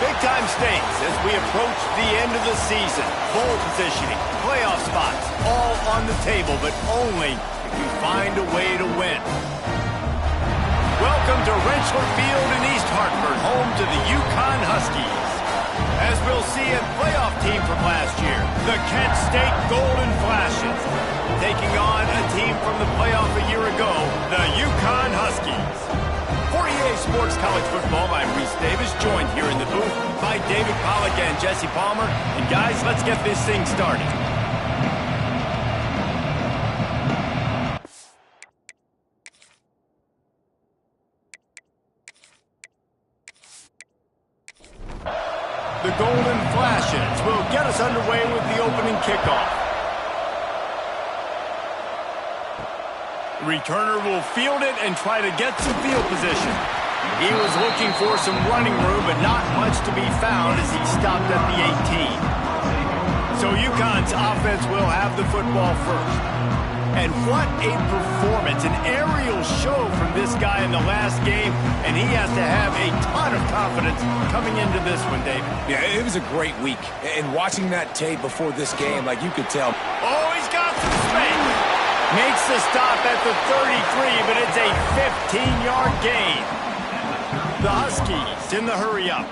Big-time stakes as we approach the end of the season. Bowl positioning, playoff spots, all on the table, but only if you find a way to win. Welcome to Rentschler Field in East Hartford, home to the Uconn Huskies. As we'll see a playoff team from last year, the Kent State Golden Flashes, taking on a team from the playoff a year ago, the Uconn Huskies. For EA Sports College Football, I'm Reese Davis, joined here in the booth by David Pollack and Jesse Palmer. And guys, let's get this thing started. The Golden Flashes will get us underway with the opening kickoff. The returner will field it and try to get some field position. He was looking for some running room, but not much to be found as he stopped at the 18. So Uconn's offense will have the football first. And what a performance, an aerial show from this guy in the last game, and he has to have a ton of confidence coming into this one, David. Yeah, it was a great week. And watching that tape before this game, like you could tell. Oh, he's got some space. Makes the stop at the 33, but it's a 15-yard gain. The Huskies in the hurry-up.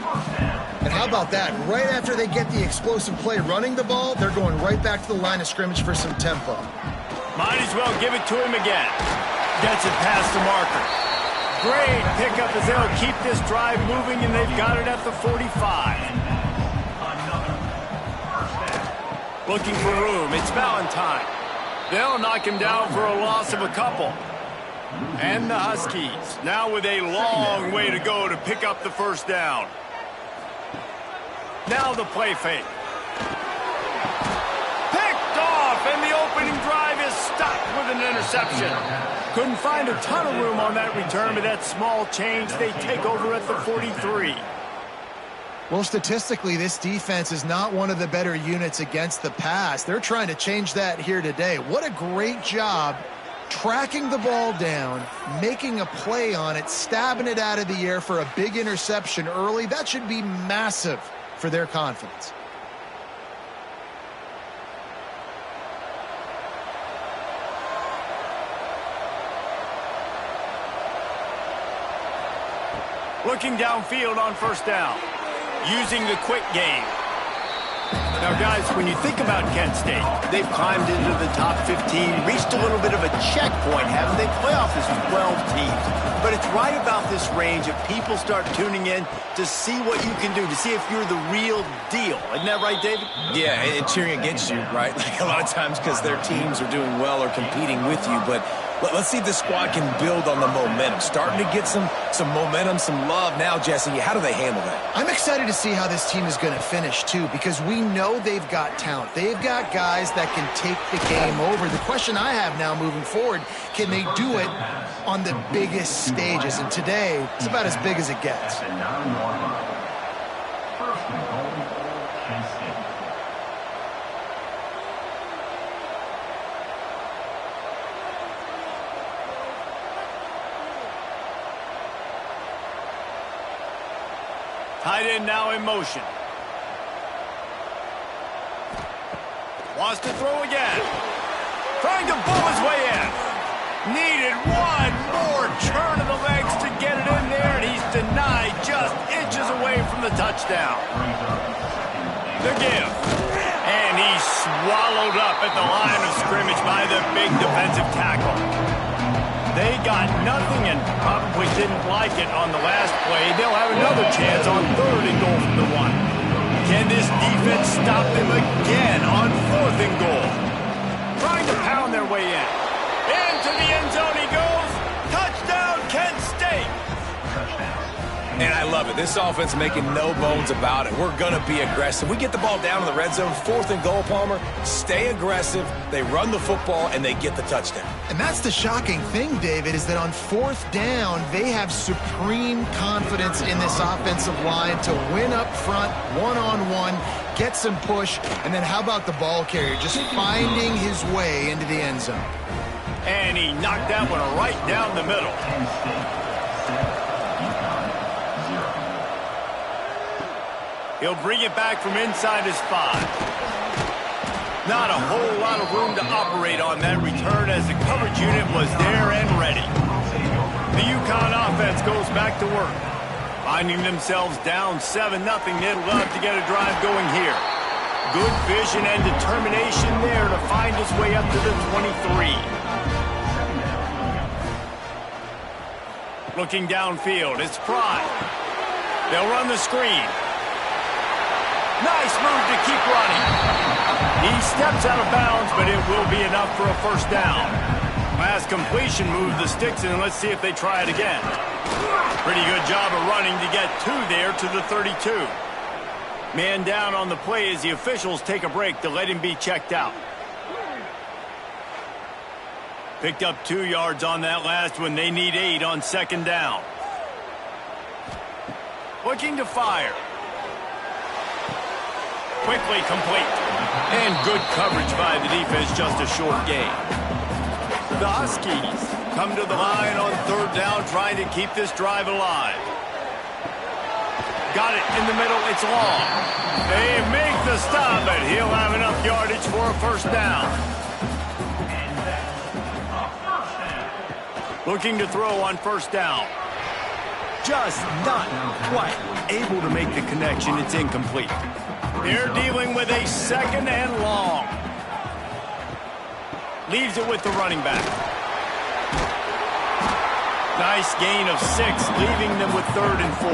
And how about that? Right after they get the explosive play running the ball, they're going right back to the line of scrimmage for some tempo. Might as well give it to him again. Gets it past the marker. Great pickup as they'll keep this drive moving, and they've got it at the 45. Looking for room. It's Valentine. They'll knock him down for a loss of a couple. And the Huskies now with a long way to go to pick up the first down. Now the play fake. Picked off, and the opening drive is stopped with an interception. Couldn't find a ton of room on that return, but that small change, they take over at the 43. Well, statistically, this defense is not one of the better units against the pass. They're trying to change that here today. What a great job tracking the ball down, making a play on it, stabbing it out of the air for a big interception early. That should be massive for their confidence. Looking downfield on first down. Using the quick game. Now, guys, when you think about Kent State, they've climbed into the top 15, reached a little bit of a checkpoint, haven't they? Playoff is 12 teams. But it's right about this range if people start tuning in to see what you can do, to see if you're the real deal. Isn't that right, David? Yeah, and cheering against you, right? Like a lot of times because their teams are doing well or competing with you. But Let's see if this squad can build on the momentum. Starting to get some momentum, some love now, Jesse. How do they handle that? I'm excited to see how this team is going to finish, too, because we know they've got talent. They've got guys that can take the game over. The question I have now moving forward, can they do it on the biggest stages? And today, it's about as big as it gets. Tight end now in motion. Wants to throw again. Trying to pull his way in. Needed one more turn of the legs to get it in there, and he's denied just inches away from the touchdown. The give. And he's swallowed up at the line of scrimmage by the big defensive tackle. They got nothing and probably didn't like it on the last play. They'll have another chance on 3rd and goal from the 1. Can this defense stop them again on 4th and goal? Trying to pound their way in. Into the end zone he goes. Touchdown, Kent State. And I love it. This offense making no bones about it. We're going to be aggressive. We get the ball down in the red zone, 4th and goal, Palmer. Stay aggressive. They run the football, and they get the touchdown. And that's the shocking thing, David, is that on 4th down, they have supreme confidence in this offensive line to win up front, one-on-one, get some push, and then how about the ball carrier just finding his way into the end zone? And he knocked that one right down the middle. He'll bring it back from inside his 5. Not a whole lot of room to operate on that return as the coverage unit was there and ready. The Uconn offense goes back to work. Finding themselves down 7-0, they'd love to get a drive going here. Good vision and determination there to find his way up to the 23. Looking downfield, it's Pride. They'll run the screen. Nice move to keep running. He steps out of bounds, but it will be enough for a 1st down. Last completion moved the sticks, and let's see if they try it again. Pretty good job of running to get 2 there to the 32. Man down on the play as the officials take a break to let him be checked out. Picked up 2 yards on that last one. They need 8 on 2nd down. Looking to fire. Quickly complete. And good coverage by the defense, just a short gain. The Huskies come to the line on 3rd down, trying to keep this drive alive. Got it in the middle, it's long. They make the stop, but he'll have enough yardage for a 1st down. Looking to throw on 1st down. Just not quite able to make the connection, it's incomplete. They're dealing with a 2nd and long. Leaves it with the running back. Nice gain of 6, leaving them with 3rd and 4.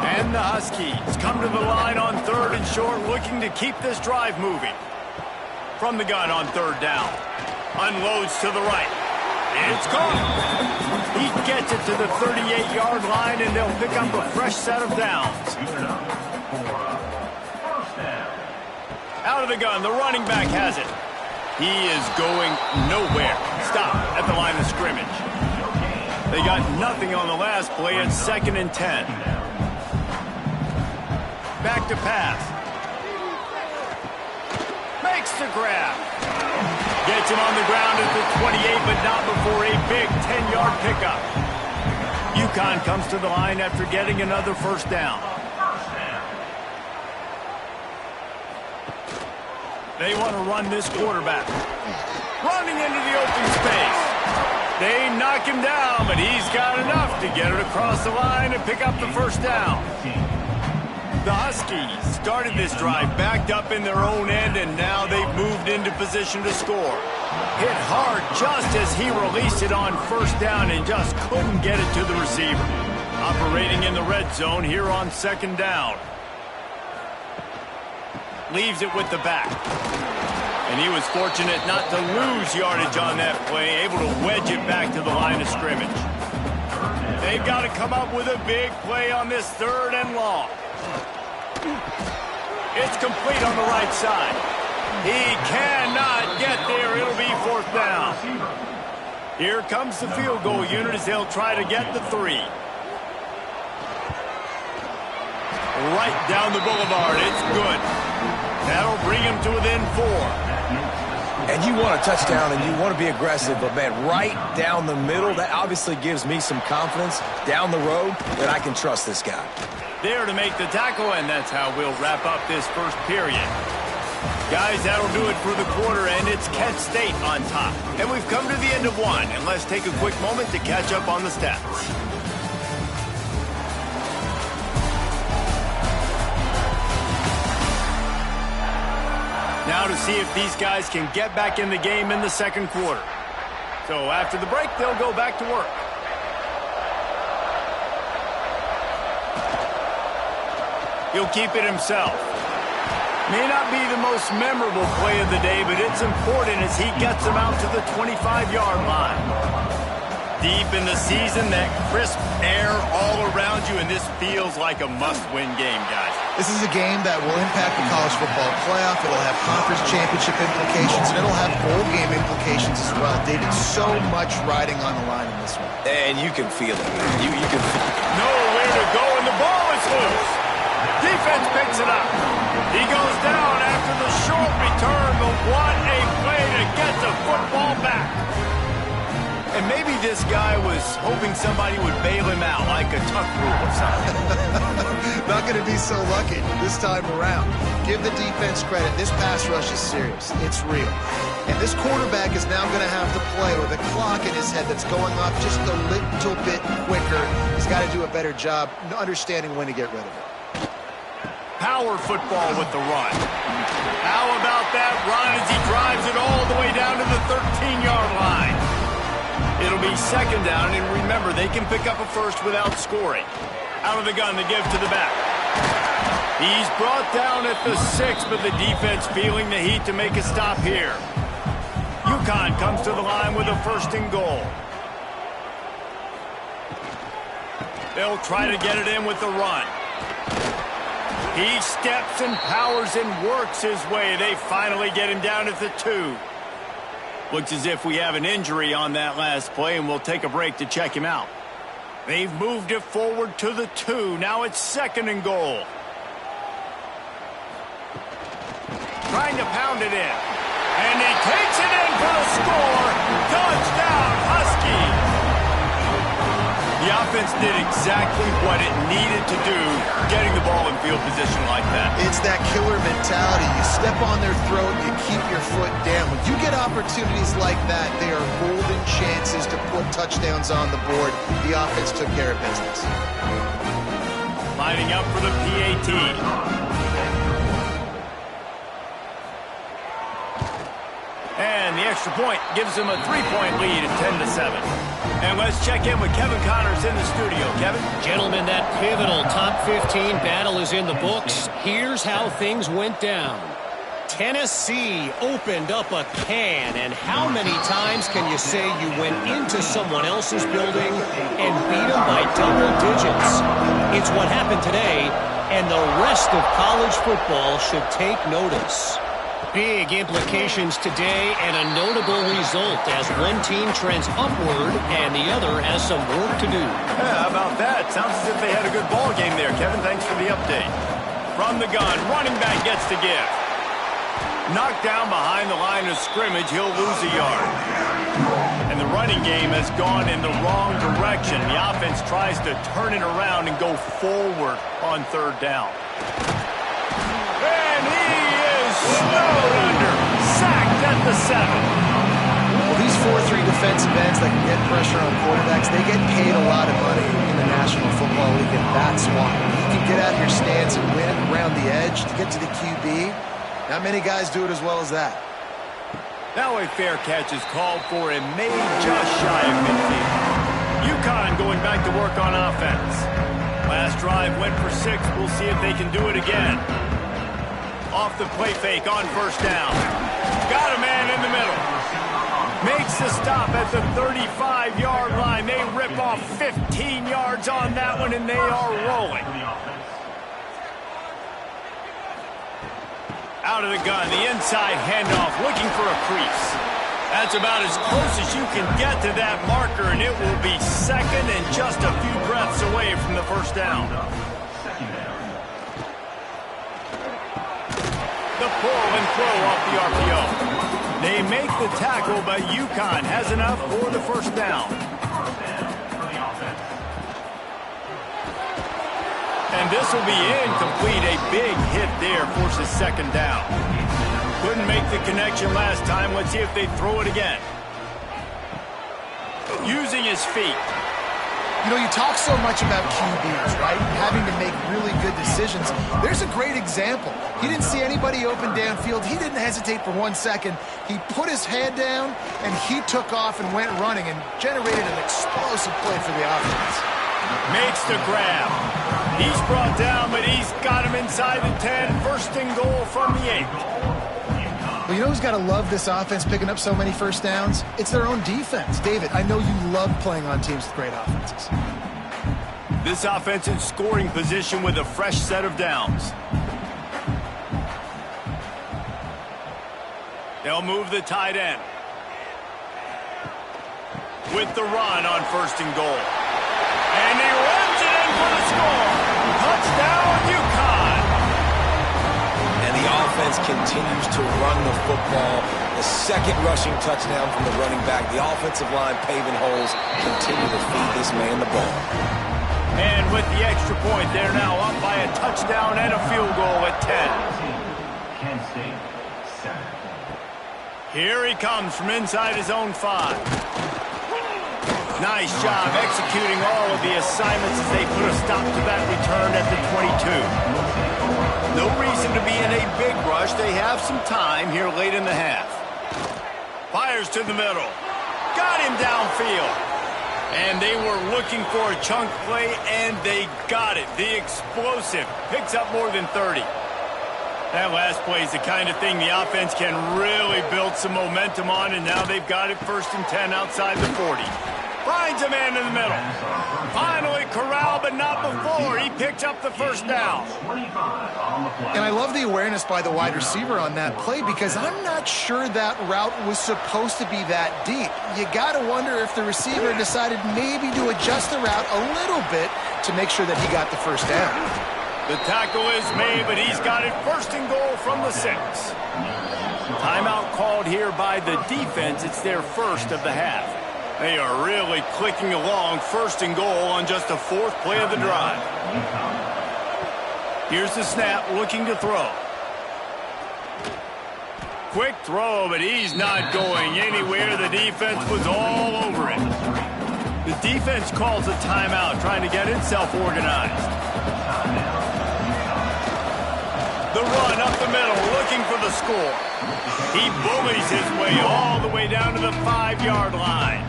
And the Huskies come to the line on 3rd and short, looking to keep this drive moving. From the gun on 3rd down. Unloads to the right. It's gone. He gets it to the 38-yard line, and they'll pick up a fresh set of downs. Out of the gun, the running back has it. He is going nowhere. Stop at the line of scrimmage. They got nothing on the last play. It's 2nd and 10. Back to pass. Makes the grab. Gets him on the ground at the 28, but not before a big 10-yard pickup. Uconn comes to the line after getting another 1st down. They want to run this quarterback. Running into the open space. They knock him down, but he's got enough to get it across the line and pick up the 1st down. The Huskies started this drive backed up in their own end, and now they've moved into position to score. Hit hard just as he released it on 1st down and just couldn't get it to the receiver. Operating in the red zone here on 2nd down. Leaves it with the back. And And he was fortunate not to lose yardage on that play, able to wedge it back to the line of scrimmage. They've got to come up with a big play on this 3rd and long. It's complete on the right side. He cannot get there. It'll be 4th down. Here comes the field goal unit as they'll try to get the 3. Right down the boulevard. It's good. That'll bring him to within 4. And you want a touchdown and you want to be aggressive, but, man, right down the middle, that obviously gives me some confidence down the road that I can trust this guy. There to make the tackle, and that's how we'll wrap up this first period. Guys, that'll do it for the quarter, and it's Kent State on top. And we've come to the end of one, and let's take a quick moment to catch up on the stats. Now to see if these guys can get back in the game in the second quarter. So after the break, they'll go back to work. He'll keep it himself. May not be the most memorable play of the day, but it's important as he gets them out to the 25-yard line. Deep in the season, that crisp air all around you, and this feels like a must-win game, guys. This is a game that will impact the college football playoff. It'll have conference championship implications, and it'll have bowl game implications as well. David, so much riding on the line in this one. And you can feel it. You can feel it. Nowhere to go, and the ball is loose. Defense picks it up. He goes down after the short return, but what a play to get the football back. And maybe this guy was hoping somebody would bail him out like a tuck rule or something. Not going to be so lucky this time around. Give the defense credit. This pass rush is serious. It's real. And this quarterback is now going to have to play with a clock in his head that's going off just a little bit quicker. He's got to do a better job understanding when to get rid of it. Power football with the run. How about that run as he drives it all the way down to the 13-yard line? It'll be 2nd down, and remember, they can pick up a first without scoring. Out of the gun, the give to the back. He's brought down at the 6, but the defense feeling the heat to make a stop here. Uconn comes to the line with a 1st and goal. They'll try to get it in with the run. He steps and powers and works his way. They finally get him down at the 2. Looks as if we have an injury on that last play, and we'll take a break to check him out. They've moved it forward to the 2. Now it's 2nd and goal. Trying to pound it in. And he takes it in for the score. Touchdown, Husky. The offense did exactly what it needed to do, getting the ball in field position like that. It's that killer mentality. You step on their throat, you keep your foot down. When you get opportunities like that, they are golden chances to put touchdowns on the board. The offense took care of business. Lining up for the PAT. And the extra point gives them a 3-point lead at 10-7. And let's check in with Kevin Connors in the studio. Kevin? Gentlemen, that pivotal top 15 battle is in the books. Here's how things went down. Tennessee opened up a can, and how many times can you say you went into someone else's building and beat them by double digits? It's what happened today, and the rest of college football should take notice. Big implications today and a notable result as one team trends upward and the other has some work to do. Yeah, how about that? Sounds as if they had a good ball game there, Kevin. Thanks for the update. From the gun, running back gets the give. Knocked down behind the line of scrimmage, he'll lose a yard. And the running game has gone in the wrong direction. The offense tries to turn it around and go forward on 3rd down. And he is snowed under, sacked at the 7. Well, these 4-3 defensive ends that can get pressure on quarterbacks, they get paid a lot of money in the National Football League, and that's why. You can get out of your stance and win around the edge to get to the QB. Not many guys do it as well as that. Now a fair catch is called for and made just shy of midfield. Uconn going back to work on offense. Last drive went for 6. We'll see if they can do it again. Off the play fake on 1st down. got a man in the middle. Makes the stop at the 35-yard line. They rip off 15 yards on that one, and they are rolling. Out of the gun, the inside handoff, looking for a crease. That's about as close as you can get to that marker, and it will be second and just a few breaths away from the first down. The pull and throw off the RPO. They make the tackle, but Uconn has enough for the first down. And this will be incomplete. A big hit there forces second down. Couldn't make the connection last time. Let's see if they throw it again. Using his feet. You know, you talk so much about QBs, right? Having to make really good decisions. There's a great example. He didn't see anybody open downfield. He didn't hesitate for 1 second. He put his head down, and he took off and went running and generated an explosive play for the offense. Makes the grab. He's brought down, but he's got him inside the 10. First and goal from the 8. Well, you know who's got to love this offense picking up so many first downs? It's their own defense. David, I know you love playing on teams with great offenses. This offense in scoring position with a fresh set of downs. They'll move the tight end. With the run on first and goal. And he runs it in for the score. Touchdown, Uconn. And the offense continues to run the football. The second rushing touchdown from the running back. The offensive line paving holes. Continue to feed this man the ball. And with the extra point, they're now up by a touchdown and a field goal at 10. Here he comes from inside his own 5. Nice job executing all of the assignments as they put a stop to that return at the 22. No reason to be in a big rush. They have some time here late in the half. Fires to the middle. Got him downfield. And they were looking for a chunk play, and they got it. The explosive picks up more than 30. That last play is the kind of thing the offense can really build some momentum on, and now they've got it first and 10 outside the 40. Finds a man in the middle. Finally corralled, but not before. He picked up the first down. And I love the awareness by the wide receiver on that play because I'm not sure that route was supposed to be that deep. You got to wonder if the receiver decided maybe to adjust the route a little bit to make sure that he got the first down. The tackle is made, but he's got it first and goal from the 6. Timeout called here by the defense. It's their first of the half. They are really clicking along, first and goal on just the 4th play of the drive. Here's the snap, looking to throw. Quick throw, but he's not going anywhere. The defense was all over it. The defense calls a timeout, trying to get itself organized. The run up the middle, looking for the score. He bullies his way all the way down to the 5-yard line.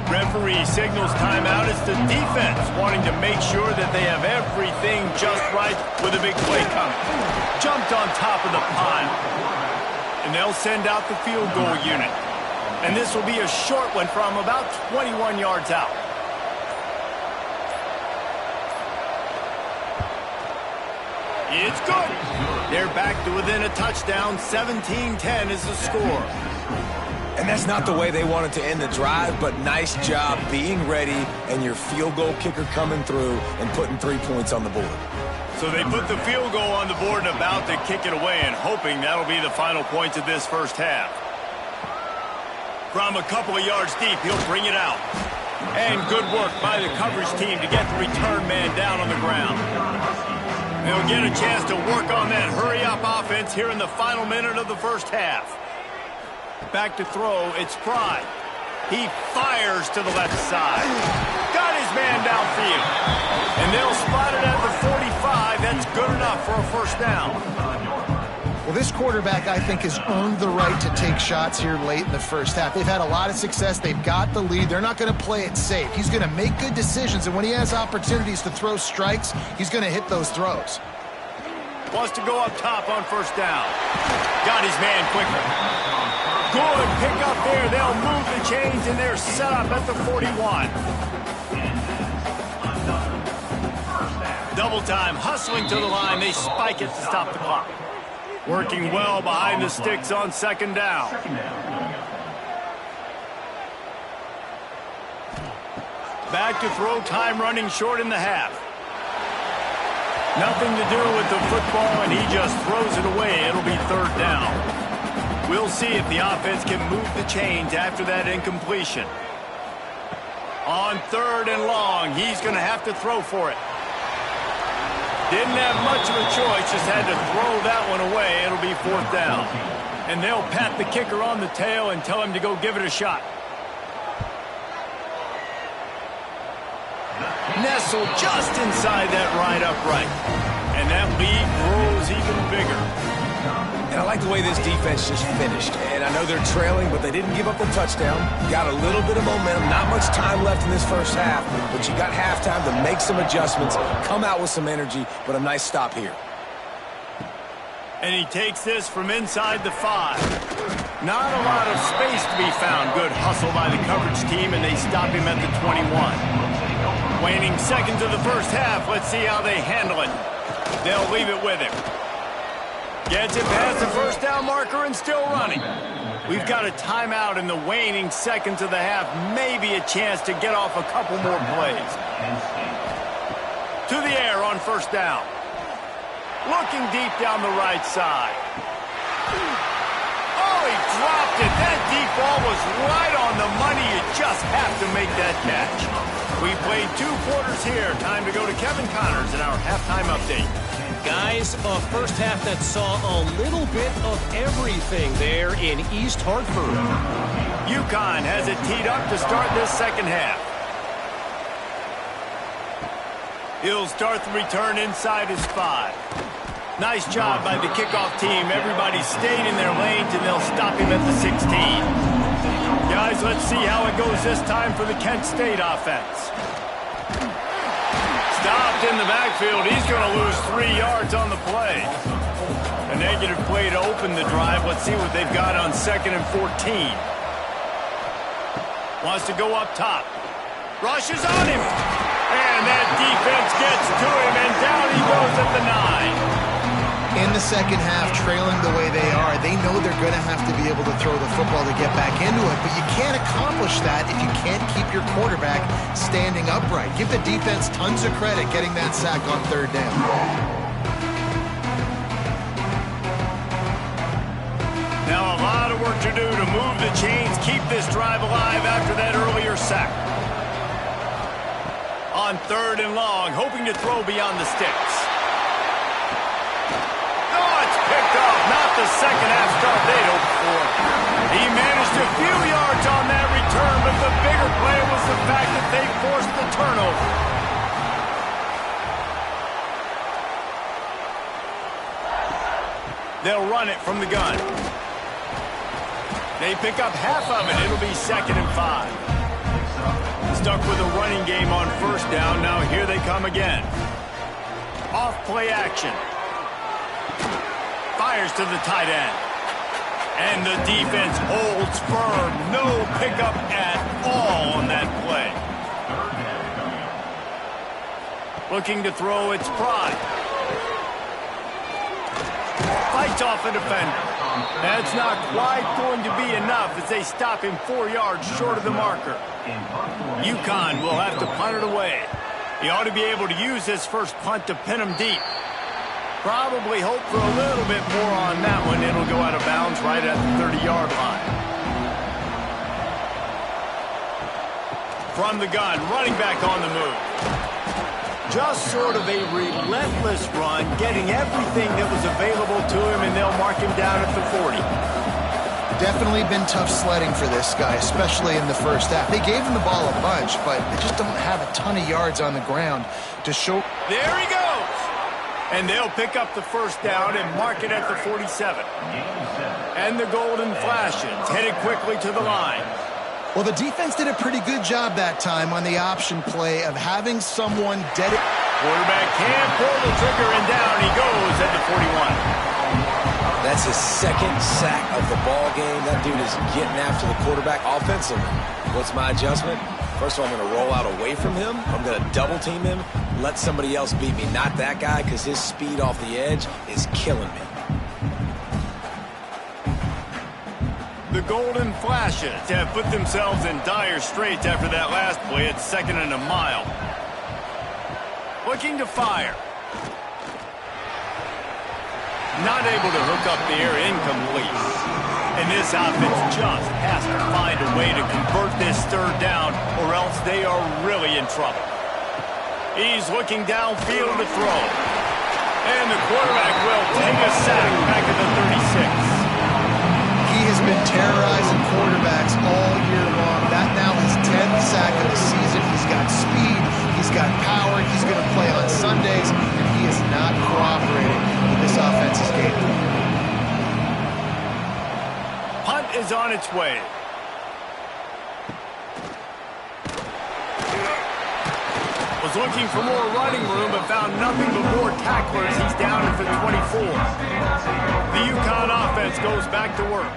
Referee signals timeout. It's the defense wanting to make sure that they have everything just right with a big play coming. Jumped on top of the pile. And they'll send out the field goal unit. And this will be a short one from about 21 yards out. It's good. They're back to within a touchdown. 17-10 is the score. And that's not the way they wanted to end the drive, but nice job being ready and your field goal kicker coming through and putting 3 points on the board. So they put the field goal on the board and about to kick it away and hoping that'll be the final points of this first half. From a couple of yards deep, he'll bring it out. And good work by the coverage team to get the return man down on the ground. They'll get a chance to work on that hurry-up offense here in the final minute of the first half. Back to throw, it's Pride. He fires to the left side. Got his man downfield. And they'll spot it at the 45. That's good enough for a first down. Well, this quarterback, I think, has earned the right to take shots here late in the first half. They've had a lot of success. They've got the lead. They're not going to play it safe. He's going to make good decisions, and when he has opportunities to throw strikes, he's going to hit those throws. Wants to go up top on first down. Got his man quicker. Good pick up there. They'll move the chains, and they're set up at the 41. Double time, hustling to the line. They spike it to stop the clock. Working well behind the sticks on second down. Back to throw, time running short in the half. Nothing to do with the football, and he just throws it away. It'll be third down. We'll see if the offense can move the chains after that incompletion. On third and long, he's going to have to throw for it. Didn't have much of a choice, just had to throw that one away. It'll be fourth down. And they'll pat the kicker on the tail and tell him to go give it a shot. Nestled just inside that right upright. And that lead grows even bigger. And I like the way this defense just finished. And I know they're trailing, but they didn't give up the touchdown. Got a little bit of momentum. Not much time left in this first half, but you got halftime to make some adjustments, come out with some energy, but a nice stop here. And he takes this from inside the 5. Not a lot of space to be found. Good hustle by the coverage team, and they stop him at the 21. Waning seconds of the first half. Let's see how they handle it. They'll leave it with him. Gets it past the first down marker and still running. We've got a timeout in the waning seconds of the half. Maybe a chance to get off a couple more plays. To the air on first down. Looking deep down the right side. Oh, he dropped it. That deep ball was right on the money. You just have to make that catch. We played 2 quarters here. Time to go to Kevin Connors in our halftime update. Guys, a first half that saw a little bit of everything there in East Hartford. Uconn has it teed up to start this second half. He'll start the return inside his 5. Nice job by the kickoff team. Everybody stayed in their lanes, and they'll stop him at the 16. Guys, let's see how it goes this time for the Kent State offense. Stopped in the backfield. He's going to lose 3 yards on the play. A negative play to open the drive. Let's see what they've got on 2nd and 14. Wants to go up top. Rushes on him. And that defense gets to him, and down he goes at the 9. In the second half, trailing the way they are, they know they're going to have to be able to throw the football to get back into it, but you can't accomplish that if you can't keep your quarterback standing upright. Give the defense tons of credit getting that sack on third down. Now a lot of work to do to move the chains, keep this drive alive after that earlier sack. On third and long, hoping to throw beyond the sticks. Not the second half start they'd hoped for. He managed a few yards on that return, but the bigger play was the fact that they forced the turnover. They'll run it from the gun. They pick up half of it. It'll be 2nd and 5. Stuck with a running game on first down. Now here they come again. Off play action. Fires to the tight end. And the defense holds firm. No pickup at all on that play. Looking to throw its pride. Fights off a defender. That's not quite going to be enough as they stop him 4 yards short of the marker. Uconn will have to punt it away. He ought to be able to use his first punt to pin him deep. Probably hope for a little bit more on that one. It'll go out of bounds right at the 30-yard line. From the gun, running back on the move. Just sort of a relentless run, getting everything that was available to him, and they'll mark him down at the 40. Definitely been tough sledding for this guy, especially in the first half. They gave him the ball a bunch, but they just don't have a ton of yards on the ground to show. There he goes! And they'll pick up the first down and mark it at the 47. And the golden flashes, headed quickly to the line. Well, the defense did a pretty good job that time on the option play of having someone dedicated. Quarterback can't pull the trigger, and down he goes at the 41. That's his second sack of the ball game. That dude is getting after the quarterback offensively. What's my adjustment? First of all, I'm going to roll out away from him. I'm going to double team him, let somebody else beat me. Not that guy, because his speed off the edge is killing me. The Golden Flashes have put themselves in dire straits after that last play. It's 2nd and a mile. Looking to fire. Not able to hook up the air, incomplete. And this offense just has to find a way to convert this 3rd down, or else they are really in trouble. He's looking downfield to throw. And the quarterback will take a sack back at the 36. He has been terrorizing quarterbacks all year long. That now his 10th sack of the season. He's got speed. He's got power. He's going to play on Sundays, and he is not cooperating with this offense's game plan. Punt is on its way. Was looking for more running room, but found nothing but more tacklers. He's down at the 24. The Uconn offense goes back to work.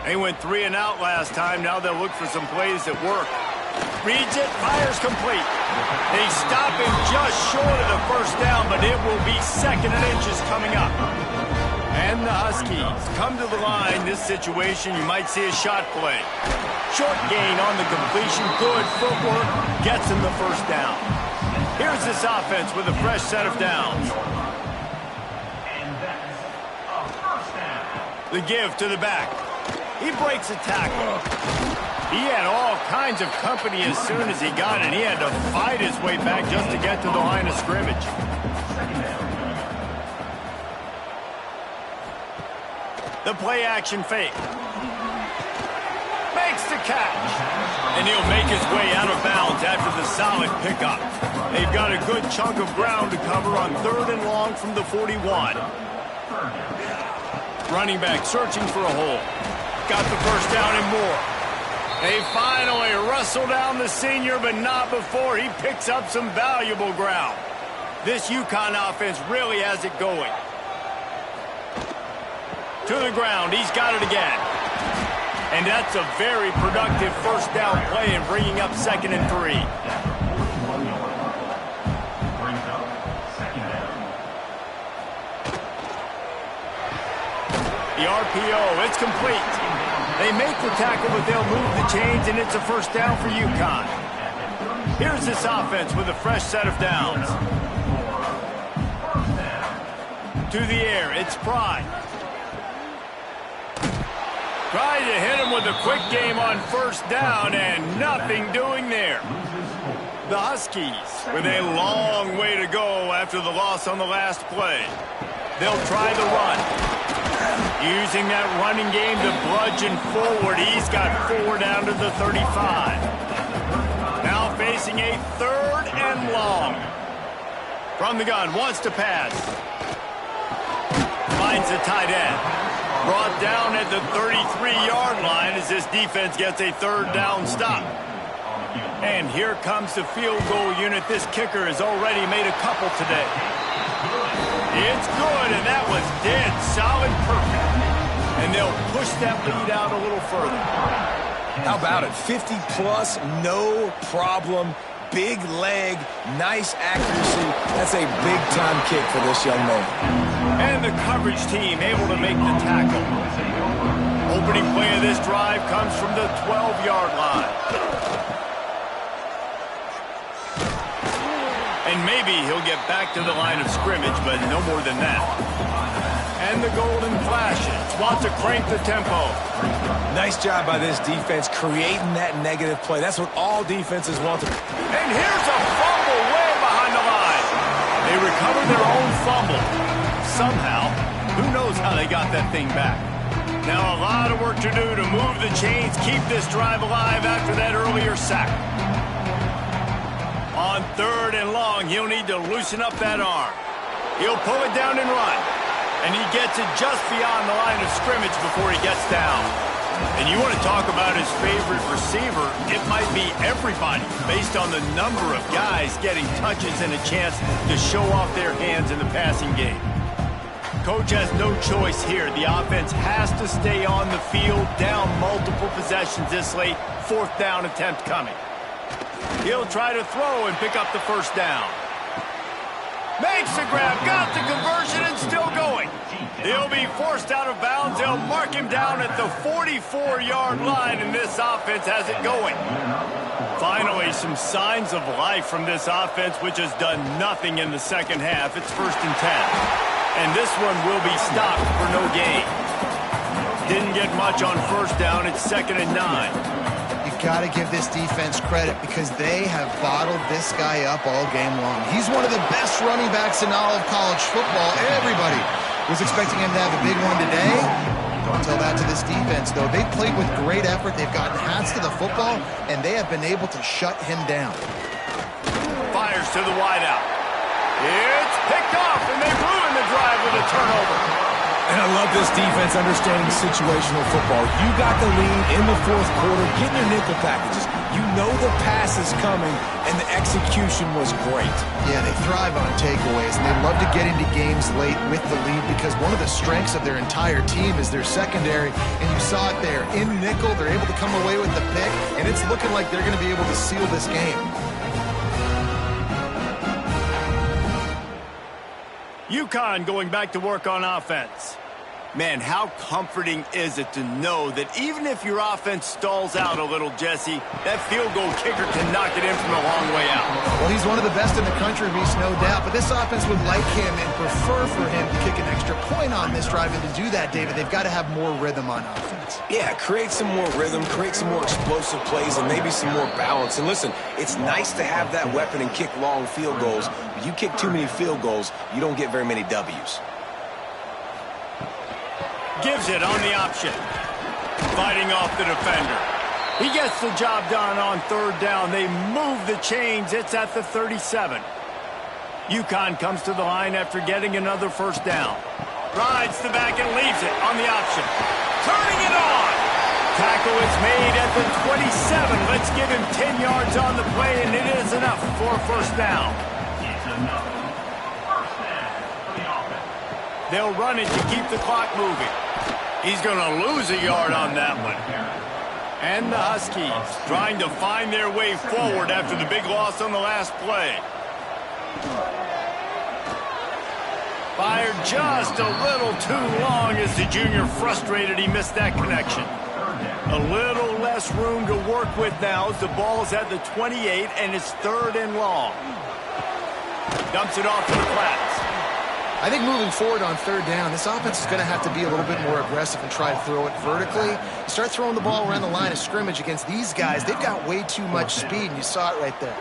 They went 3 and out last time. Now they'll look for some plays that work. Reads it, fires complete. They stop him just short of the 1st down, but it will be 2nd and inches coming up. And the Huskies come to the line. This situation, you might see a shot play. Short gain on the completion. Good footwork. Gets him the 1st down. Here's this offense with a fresh set of downs. The give to the back. He breaks a tackle. He had all kinds of company as soon as he got it. He had to fight his way back just to get to the line of scrimmage. The play action fake. Makes the catch. And he'll make his way out of bounds after the solid pickup. They've got a good chunk of ground to cover on 3rd and long from the 41. Running back searching for a hole. Got the 1st down and more. They finally wrestle down the senior, but not before he picks up some valuable ground. This Uconn offense really has it going. To the ground, he's got it again. And that's a very productive 1st down play and bringing up 2nd and 3. The RPO, it's complete. They make the tackle, but they'll move the chains, and it's a 1st down for Uconn. Here's this offense with a fresh set of downs. To the air, it's Pride. Tried to hit him with a quick game on 1st down, and nothing doing there. The Huskies with a long way to go after the loss on the last play. They'll try the run. Using that running game to bludgeon forward. He's got 4 down to the 35. Now facing a 3rd and long. From the gun, wants to pass. Finds the tight end. Brought down at the 33-yard line as this defense gets a 3rd down stop. And here comes the field goal unit. This kicker has already made a couple today. It's good, and that was dead solid perfect. And they'll push that lead out a little further. How about it? 50-plus, no problem. Big leg, nice accuracy. That's a big-time kick for this young man. And the coverage team able to make the tackle. Opening play of this drive comes from the 12-yard line. And maybe he'll get back to the line of scrimmage, but no more than that. And the Golden Flashes want to crank the tempo. Nice job by this defense creating that negative play. That's what all defenses want to. And here's a fumble way behind the line. They recover their own fumble. Somehow, who knows how they got that thing back. Now a lot of work to do to move the chains, keep this drive alive after that earlier sack. On 3rd and long, he'll need to loosen up that arm. He'll pull it down and run. And he gets it just beyond the line of scrimmage before he gets down. And you want to talk about his favorite receiver, it might be everybody based on the number of guys getting touches and a chance to show off their hands in the passing game. Coach has no choice here. The offense has to stay on the field, down multiple possessions this late. 4th down attempt coming. He'll try to throw and pick up the first down. Makes the grab, got the conversion, and still going. He'll be forced out of bounds. They'll mark him down at the 44-yard line, and this offense has it going. Finally, some signs of life from this offense, which has done nothing in the second half. It's 1st and 10. And this one will be stopped for no gain. Didn't get much on 1st down. It's 2nd and 9. Got to give this defense credit because they have bottled this guy up all game long. He's one of the best running backs in all of college football. Everybody was expecting him to have a big one today. Don't tell that to this defense, though. They've played with great effort. They've gotten hats to the football, and they have been able to shut him down. Fires to the wideout. It's picked off, and they ruin the drive with a turnover. And I love this defense understanding situational football. You got the lead in the 4th quarter, getting your nickel packages. You know the pass is coming, and the execution was great. Yeah, they thrive on takeaways, and they love to get into games late with the lead because one of the strengths of their entire team is their secondary, and you saw it there. In nickel, they're able to come away with the pick, and it's looking like they're going to be able to seal this game. Uconn going back to work on offense. Man, how comforting is it to know that even if your offense stalls out a little, Jesse, that field goal kicker can knock it in from a long way out. Well, he's one of the best in the country, Reese, no doubt. But this offense would like him and prefer for him to kick an extra point on this drive. And to do that, David, they've got to have more rhythm on offense. Yeah, create some more rhythm, create some more explosive plays, and maybe some more balance. And listen, it's nice to have that weapon and kick long field goals. But you kick too many field goals, you don't get very many W's. Gives it on the option. Fighting off the defender. He gets the job done on 3rd down. They move the chains. It's at the 37. Uconn comes to the line after getting another 1st down. Rides the back and leaves it on the option. Turning it on. Tackle is made at the 27. Let's give him 10 yards on the play, and it is enough for a 1st down. They'll run it to keep the clock moving. He's going to lose a yard on that one. And the Huskies trying to find their way forward after the big loss on the last play. Fired just a little too long as the junior frustrated. He missed that connection. A little less room to work with now as the ball's at the 28 and it's 3rd and long. Dumps it off to the flats. I think moving forward on 3rd down, this offense is going to have to be a little bit more aggressive and try to throw it vertically. Start throwing the ball around the line of scrimmage against these guys. They've got way too much speed, and you saw it right there.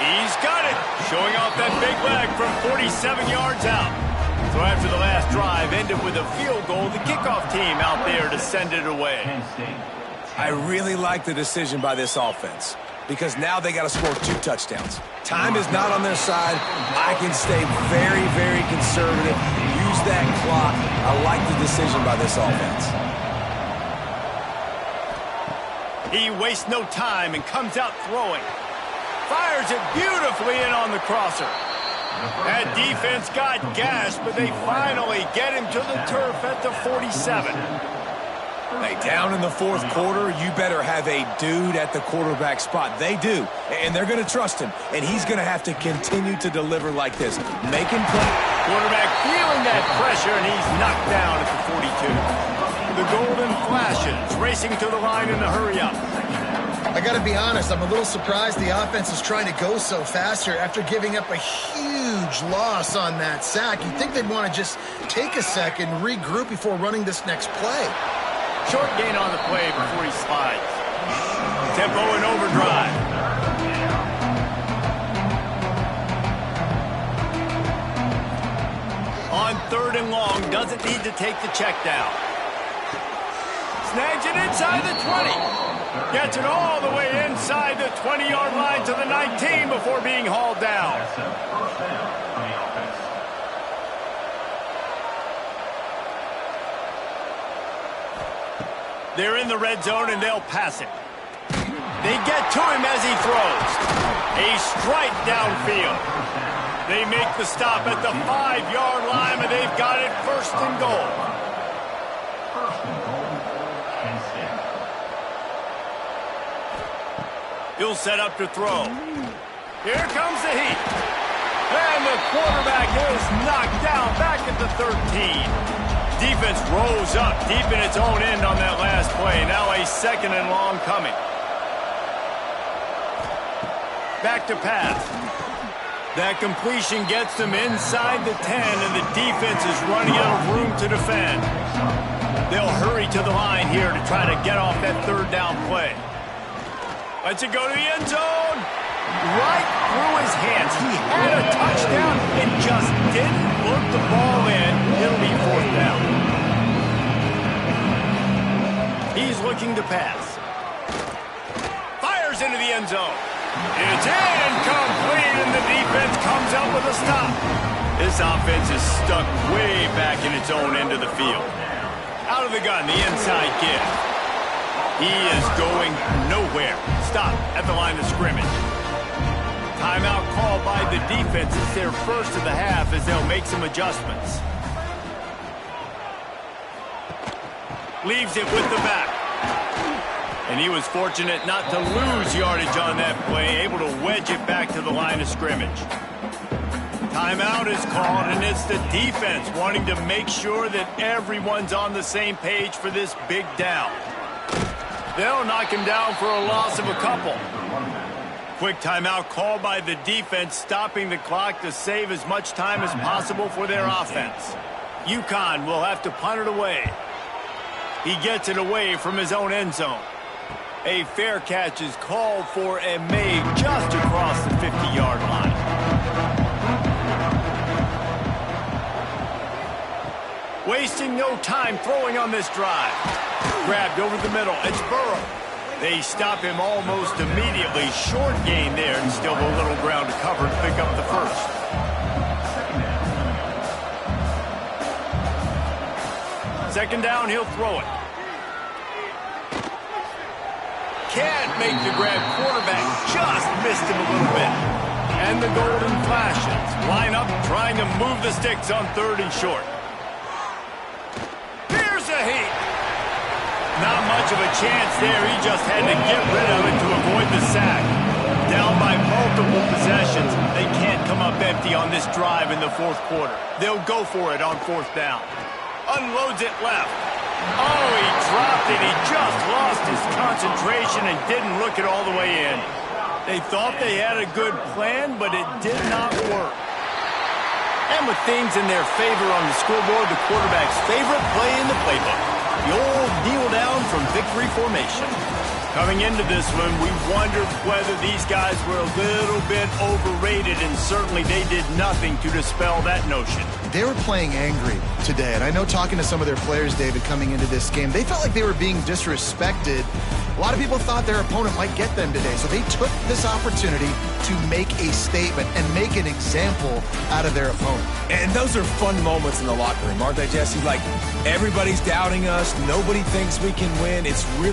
He's got it. Showing off that big leg from 47 yards out. So after the last drive ended with a field goal, the kickoff team out there to send it away. I really like the decision by this offense because now they got to score 2 touchdowns. Time is not on their side. I can stay very, very conservative. Use that clock. I like the decision by this offense. He wastes no time and comes out throwing. Fires it beautifully in on the crosser. That defense got gashed, but they finally get him to the turf at the 47. Hey, down in the 4th quarter, you better have a dude at the quarterback spot. They do, and they're going to trust him, and he's going to have to continue to deliver like this. Making play. Quarterback feeling that pressure, and he's knocked down at the 42. The golden flashes racing to the line in a hurry-up. I got to be honest, I'm a little surprised the offense is trying to go so fast here after giving up a huge loss on that sack. You'd think they'd want to just take a second, regroup before running this next play. Short gain on the play before he slides. Tempo and overdrive. On 3rd and long, doesn't need to take the check down. Snags it inside the 20. Gets it all the way inside the 20-yard line to the 19 before being hauled down. They're in the red zone, and they'll pass it. They get to him as he throws. A strike downfield. They make the stop at the 5-yard line, and they've got it 1st and goal. He'll set up to throw. Here comes the heat. And the quarterback is knocked down back at the 13. Defense rose up deep in its own end on that last play. Now a 2nd and long coming. Back to pass. That completion gets them inside the 10, and the defense is running out of room to defend. They'll hurry to the line here to try to get off that 3rd down play. Lets it go to the end zone. Right through his hands. He had a touchdown and just didn't look the ball in. It'll be 4th down. He's looking to pass. Fires into the end zone. It's incomplete, and the defense comes up with a stop. This offense is stuck way back in its own end of the field. Out of the gun, the inside give. He is going nowhere. Stop at the line of scrimmage. Timeout called by the defense. It's their 1st of the half as they'll make some adjustments. Leaves it with the back. And he was fortunate not to lose yardage on that play, able to wedge it back to the line of scrimmage. Timeout is called, and it's the defense wanting to make sure that everyone's on the same page for this big down. They'll knock him down for a loss of a couple. Quick timeout called by the defense, stopping the clock to save as much time as possible for their offense. Uconn will have to punt it away. He gets it away from his own end zone. A fair catch is called for and made just across the 50-yard line. Wasting no time throwing on this drive. Grabbed over the middle. It's Burrow. They stop him almost immediately. Short gain there, and still a little ground to cover to pick up the 1st. Second down, he'll throw it. Can't make the grab. Quarterback just missed him a little bit. And the golden flashes. Line up, trying to move the sticks on 3rd and short. Here's a heat. Not much of a chance there. He just had to get rid of it to avoid the sack. Down by multiple possessions. They can't come up empty on this drive in the 4th quarter. They'll go for it on 4th down. Unloads it left. Oh, he dropped it. He just lost his concentration and didn't look it all the way in. They thought they had a good plan, but it did not work. And with things in their favor on the scoreboard, the quarterback's favorite play in the playbook. The old kneel down from victory formation. Coming into this one, we wondered whether these guys were a little bit overrated, and certainly they did nothing to dispel that notion. They were playing angry today, and I know talking to some of their players, David, coming into this game, they felt like they were being disrespected. A lot of people thought their opponent might get them today, so they took this opportunity to make a statement and make an example out of their opponent. And those are fun moments in the locker room, aren't they, Jesse? Like, everybody's doubting us. Nobody thinks we can win. It's really